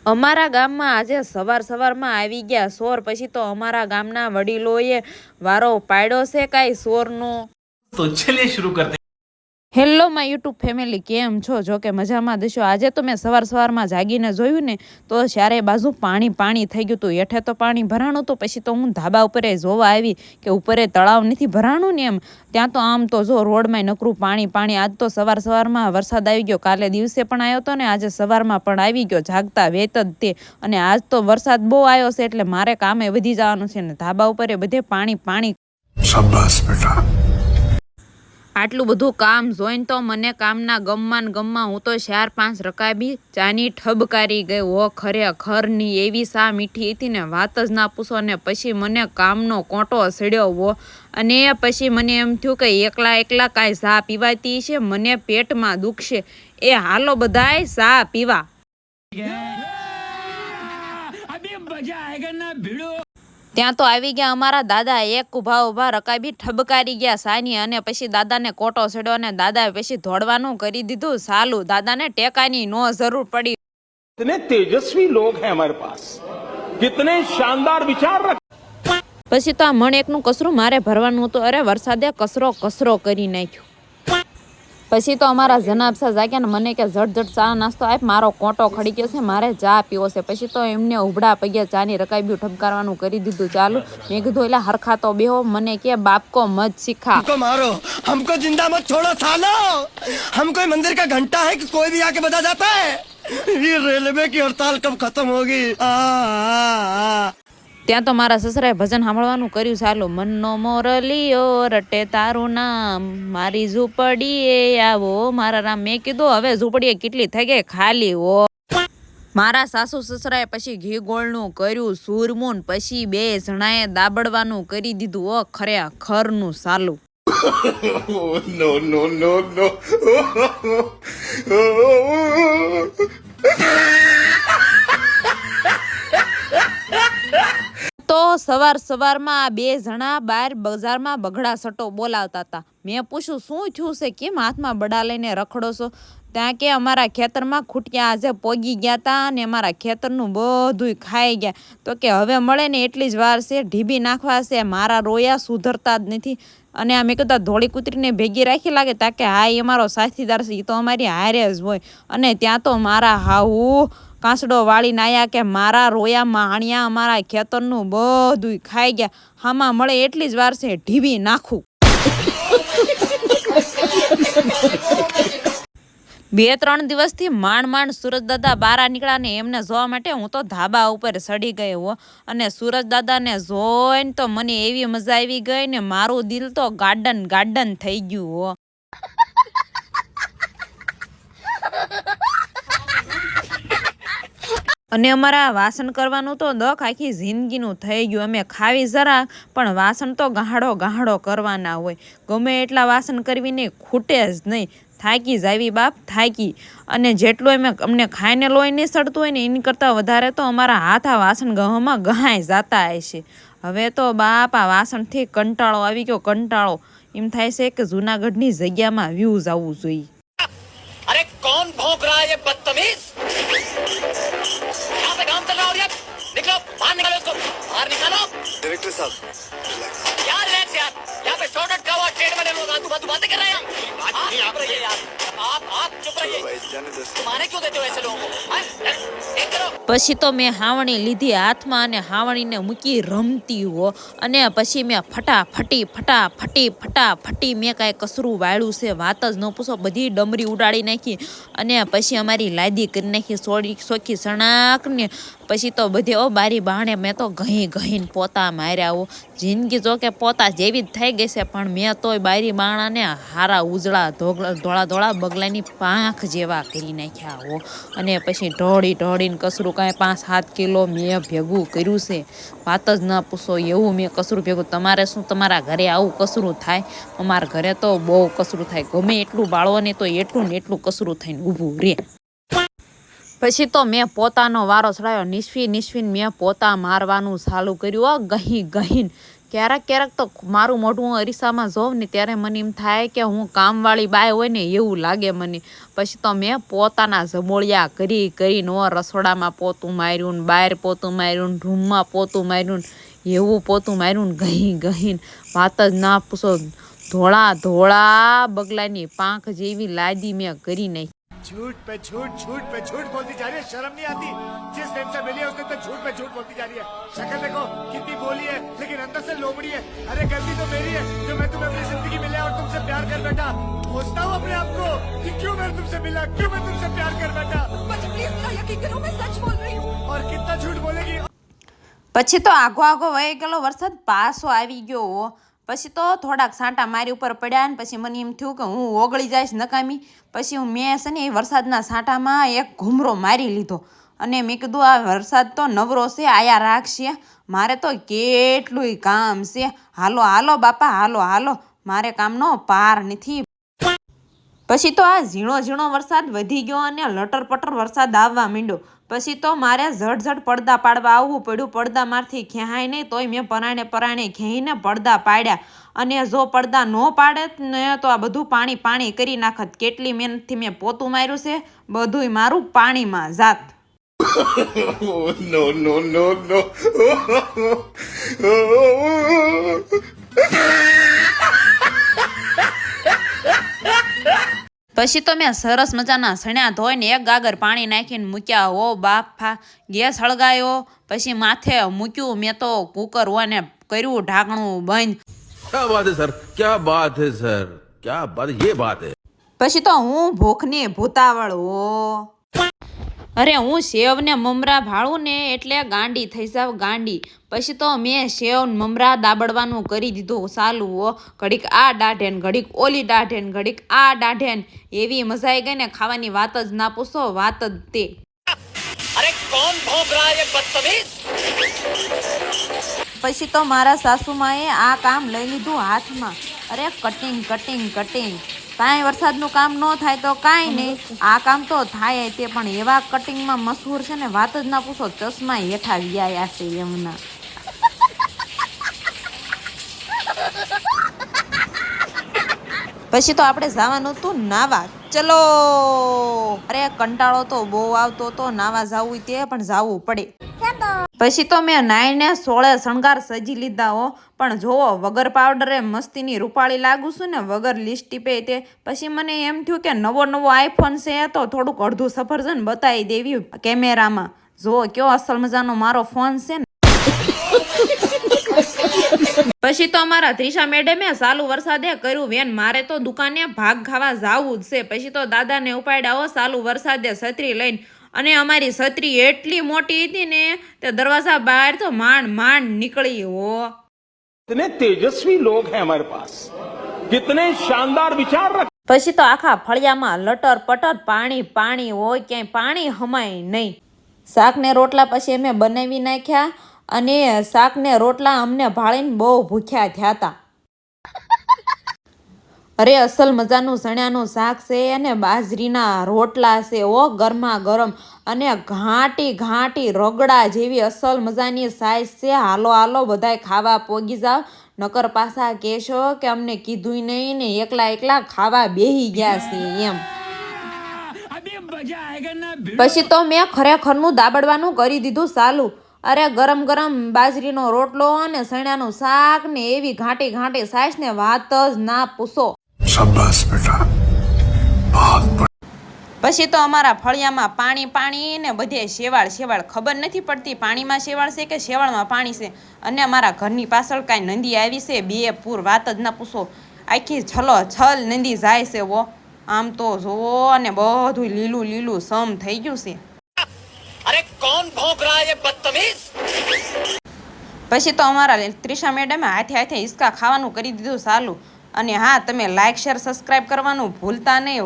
અમારા ગામમાં આજે સવારમાં આવી ગયા સોર। પછી તો અમારા ગામના વડીલોએ વારો પાડ્યો છે કાંઈ સોરનો। તો ચલિए शुरू करते हैं। હેલો માય યુટ્યુબ ફેમિલી, કેમ છો? જો કે મજામાં દશો। આજે તો મેં સવારમાં જાગીને જોયું ને તો ચારે બાજુ પાણી થઈ ગયું હતું। હેઠે તો પાણી ભરાણું હતું। પછી તો હું ધાબા ઉપરે જોવા આવી કે ઉપરે તળાવ નથી ભરાણું ને એમ। ત્યાં તો આમ તો જો રોડમાં નકરું પાણી। આજ તો સવારમાં વરસાદ આવી ગયો। કાલે દિવસે પણ આવ્યો હતો ને આજે સવારમાં પણ આવી ગયો, જાગતા વેત જ તે। અને આજ તો વરસાદ બહુ આવ્યો છે એટલે મારે કામે વધી જવાનું છે ને ધાબા ઉપરે બધે પાણી। શાબાશ બેટા। આટલું બધું કામ જોઈને તો મને કામના ગમમાં હું તો 4-5 રકાબી ચાની ઠબકારી ગઈ હો। ખરેખરની એવી સા મીઠી હતી ને વાત જ ના પૂછો। ને પછી મને કામનો કોંટો સડ્યો હો। અને પછી મને એમ થયું કે એકલા કાંઈ સા પીવાતી છે, મને પેટમાં દુખશે। એ હાલો બધાય સા પીવા। ત્યાં તો આવી ગયા અમારા દાદા। એક ઉભા રકાબી ઠબકારી ગયા સાની। અને પછી દાદાને કોટો ચડ્યો અને દાદાએ પછી દોડવાનું કરી દીધું ચાલુ। દાદાને ટેકાની નો જરૂર પડી। कितने तेजस्वी लोग हैं हमारे पास, कितने शानदार विचार रख। પછી તો આ મણ એકનું કચરું મારે ભરવાનું હતું। અરે વરસાદે કચરો કરી નાખ્યો। પછી તો અમારા જનાબ સાહેબ જાગ્યા ને મને કે ઝટ ચા નાસ્તો આપ, મારો કોંટો ખડી ગયો છે, મારે ચા પીવો છે। પછી તો એમને ઉભડા પગે ચાની રકાબી ઠબકારવાનું કરી દીધું ચાલુ। મેં કીધું એટલે હરખા તો બેહો। મને કે બાપ કો મત સિખા, हमको मारो, हमको जिंदा मत छोड़ो सालो। हम कोई मंदिर का घंटा है कि कोई भी आके बजा जाता है। ये रेलवे की हड़ताल कब खत्म होगी? ત્યાં તો મારા સસરાએ ભજન સાંભળવાનું કર્યું ચાલુ। મનનો મોરલિયો રટે તારું નામ, મારી ઝૂંપડીએ આવો મારા રામ। મેં કીધું હવે ઝૂંપડીએ કેટલી થઈ ગઈ ખાલી હો। મારા સાસુ સસરાએ પછી ઘી ગોળનું કર્યું સૂરમું। પછી 2 જણાએ દાબડવાનું કરી દીધું ઓ ખરેખરનું ચાલુ। नो नो नो नो તો સવારમાં આ 2 જણા બહાર બજારમાં બગડા સટો બોલાવતા હતા। મેં પૂછ્યું શું થયું છે, કેમ હાથમાં બડા લઈને રખડો છો? ત્યાં કે અમારા ખેતરમાં ખૂટિયા આજે પોગી ગયા હતા અને અમારા ખેતરનું બધું ખાઈ ગયા। તો કે હવે મળે ને એટલી જ વાર છે, ઢીબી નાખવા છે। મારા રોયા સુધરતા જ નથી। અને આ મેં કીધું ધોળી કૂતરીને ભેગી રાખી લાગે? તા કે હા એ અમારો સાથીદાર છે, એ તો અમારી હારે જ હોય। અને ત્યાં તો મારા હાઉ કાંસડો વાળીને આયા કે મારા રોયા માણ્યા અમારા ખેતરનું બધું ખાઈ ગયા, હામાં મળે એટલી જ વાર છે, ઢીબી નાખું। 2-3 દિવસથી માંડ સુરજ દાદા બારા નીકળ્યા ને એમને જોવા માટે હું તો ધાબા ઉપર ચડી ગઈ હો। અને સુરજ દાદાને જોઈને તો મને એવી મજા આવી ગઈ ને મારું દિલ તો ગાર્ડન થઈ ગયું હો। અને અમારા વાસણ કરવાનું તો દખ આખી જિંદગીનું થઈ ગયું। અમે ખાવી જરા પણ વાસણ તો ગાહડો કરવાના હોય। ગમે એટલા વાસણ કરવીને ખૂટે જ નહીં। થાકી જાવી બાપ થાકી। અને જેટલું અમને ખાઈને લોહી નહીં સડતું હોય ને એની કરતાં વધારે તો અમારા હાથ આ વાસણ ગહમાં ગહાઈ જતા હશે। હવે તો બાપ આ વાસણથી કંટાળો આવી ગયો, કંટાળો। એમ થાય છે કે જૂનાગઢની જગ્યામાં વ્યૂઝ આવવું જોઈએ। अरे कौन भौंक रहा है ये बदतमीज? यहाँ पे काम चल रहा है और ये निकलो बाहर निकालो इसको, बाहर निकालो। डायरेक्टर साहब यार रिलैक्स यार, यहाँ पे शॉर्टकट का हुआ ट्रेन में लोग आतू बातें कर रहे हैं। आप रहिए यार, आप चुप रहिए। माने क्यों देते हो ऐसे लोगों को? एक करो। પછી તો મેં હાવણી લીધી હાથમાં અને હાવણીને મૂકી રમતી હો। અને પછી મેં ફટાફટી મેં કાંઈ કસરું વાળ્યું છે વાત જ ન પૂછો। બધી ડમરી ઉડાડી નાખી અને પછી અમારી લાદી કરી નાખી સોખી સણાકને। પછી તો બધે બારી બાણે મેં તો ઘહીને પોતા માર્યા હો। જિંદગી જો કે પોતા જેવી જ થઈ ગઈ છે, પણ મેં તોય બારી બાણાને હારા ઉજળા ધોળા બગલાની પાંખ જેવા કરી નાખ્યા હો। અને પછી ઢોળીને કસરું કાંઈ 5-7 કિલો મેં ભેગું કર્યું છે, વાત જ ના પૂછો। એવું મેં કસરું ભેગું। તમારે શું તમારા ઘરે આવું કસરું થાય? અમારા ઘરે તો બહુ કસરું થાય। ગમે એટલું બાળવો ને તો એટલું ને એટલું કસરું થઈને ઊભું રહે। પછી તો મેં પોતાનો વારો ચડાવ્યો। નિસ્ફીને મેં પોતા મારવાનું ચાલુ કર્યું ગહીને। ક્યારેક ક્યારેક તો મારું મોઢું અરીસામાં જોઉં ને ત્યારે મને એમ થાય કે હું કામવાળી બાય હોય ને એવું લાગે મને. પછી તો મેં પોતાના જમોળિયા કરીને રસોડામાં પોતું માર્યું ને બહાર પોતું માર્યું ને રૂમમાં પોતું માર્યું ને એવું પોતું માર્યું ને ગહીને વાત જ ના પૂછો. ધોળા ધોળા બગલાની પાંખ જેવી લાદી મેં કરી નાખી. झूठ पे झूठ बोलती जा रही है, शर्म नहीं आती? जिस दिन से मिली है उसने तक झूठ पे झूठ बोलती जा रही है. शक्ल देखो कितनी बोली है लेकिन अंदर से लोमड़ी है. अरे गलती तो मेरी है जो मैं तुम्हें अपनी जिंदगी मिला और तुमसे प्यार कर बैठा. सोचता हूँ अपने आप को कि क्यों मैं तुमसे मिला, क्यों मैं तुमसे प्यार कर बैठा. प्लीज मेरा यकीन करो, मैं सच बोल रही हूँ. और कितना झूठ बोलेगी. પછી તો આગો વહી ગયેલો વરસાદ પાછો આવી ગયો. પછી તો થોડાક સાંટા મારી ઉપર પડ્યા ને પછી મને એમ થયું કે હું ઓગળી જઈશ નકામી. પછી મેં છે ને એ વરસાદના સાંટામાં એક ઘૂમરો મારી લીધો અને મેં કીધું આ વરસાદ તો નવરો છે, આયા રાખશે, મારે તો કેટલુંય કામ છે. હાલો બાપા હાલો, મારે કામનો પાર નથી. પછી તો આ ઝીણો વરસાદ વધી ગયો અને લટર પટર વરસાદ આવવા માંડ્યો. પછી તો મારે ઝટ પડદા પાડવા આવવું પડ્યું. પડદા મારથી ખેહાય નહીં તોય મેં પરાણે ખેઈને પડદા પાડ્યા. અને જો પડદા ન પાડે ને તો આ બધું પાણી કરી નાખત. કેટલી મહેનતથી મેં પોતું માર્યું છે, બધુંય મારું પાણીમાં જાત. no. પછી તો મેં સરસ મજાના સણ્યા ધોઈને એક ગાગર પાણી નાખીને મૂક્યા. ઓ બાપા, ગેસ હળગાયો. પછી માથે મૂક્યું મેં તો કુકર અને કર્યું ઢાંકણું બંધ. क्या बात है सर, क्या बात है सर, क्या बात, ये बात है. પછી તો હું ભૂખની ભૂતાવળ અરે હું સેવ ને મમરા ભાળું ને એટલે ગાંડી થઈ જાવ ગાંડી. પછી તો મેં સેવ મમરા દાબડવાનું કરી દીધું ચાલુ. ઘડીક આ દાઢે ને ઘડીક ઓલી દાઢે ને ઘડીક આ દાઢે ને એવી મજા આવી ગઈ ને ખાવાની વાત જ ના પૂછો, વાત જ તે. अरे कौन भौंक रहा है ये बदतमीज. પછી તો મારા સાસુમાએ આ કામ લઈ લીધું હાથમાં. અરે કટિંગ કાંઈ વરસાદનું કામ ન થાય તો કાંઈ નહીં, આ કામ તો થાય તે પણ એવા કટિંગમાં મશહૂર છે ને વાત જ ના પૂછો. ચશ્મા હેઠા વ્યાયા છે એમના. પછી તો આપણે જવાનું હતું નાવા. ચલો. અરે કંટાળો તો બહુ આવતો તો નાવા જવું તે પણ જવું પડે. પછી તો મેં નાઈને 16 શણગાર સજી લીધા પણ જોવો વગર પાવડરે મસ્તીની રૂપાળી લાગુ છું ને વગર લિપસ્ટિકે તે. પછી મને એમ થયું કે નવો આઈફોન છે તો થોડુંક અડધું સફરજન બતાવી દેવી કેમેરામાં. જો કયો અસલ મજાનો મારો ફોન છે ને. પછી તો અમારા ત્રિષા મેડમે ચાલુ વરસાદે કર્યું વેન. મારે તો દુકાને ભાગ ખાવા જાવું જ છે. પછી તો દાદાને ઉપાડ્યા ચાલુ વરસાદે છત્રી લઈને. અને અમારી છત્રી એટલી મોટી હતી ને તે દરવાજા બહાર તો માંડ નીકળી. कितने तेजस्वी लोग हैं हमारे पास, कितने शानदार विचार रख. પછી તો આખા ફળિયામાં લટર પટર પાણી હોય, ક્યાંય પાણી હમાય નહીં. શાક ને રોટલા પછી અમે બનાવી નાખ્યા અને શાક ને રોટલા અમને ભાળીને બહુ ભૂખ્યા થયા હતા. અરે અસલ મજાનું ચણાનું શાક છે અને બાજરીના રોટલા છે ગરમા ગરમ અને ઘાટી રગડા જેવી અસલ મજાની સાઈઝ છે. હાલો બધાય ખાવા પોગી જાવ, નકર પાછા કહેશો કે અમને કીધું નહીં ને એકલા ખાવા બેહી ગયા છે એમ. પછી તો મેં ખરેખરનું દાબડવાનું કરી દીધું ચાલુ. અરે ગરમ બાજરીનો રોટલો અને ચણાનું શાક ને એવી ઘાટી સાઈઝ ને વાત જ ના પૂછો. शाबाश बेटा, बहुत. પછી તો અમારા ફળિયામાં પાણી ને બધે શેવાળ. ખબર નથી પડતી પાણીમાં શેવાળ છે કે શેવાળમાં પાણી છે. અને અમારા ઘરની પાછળ કાંઈ નંદી આવી છે 2 પૂર, વાત જ ના પૂછો. આખી છલ નંદી જાય છે. આમ તો જોવો અને બધું લીલું સમ થઈ ગયું છે. अरे कौन भौंक रहा है ये बदतमीज. પછી તો અમારા ત્રિષા મેડમે હાથે હિસકા ખાવાનું કરી દીધું ચાલુ. અને હા, તમે લાઈક શેર સબસ્ક્રાઈબ કરવાનું ભૂલતા નહીં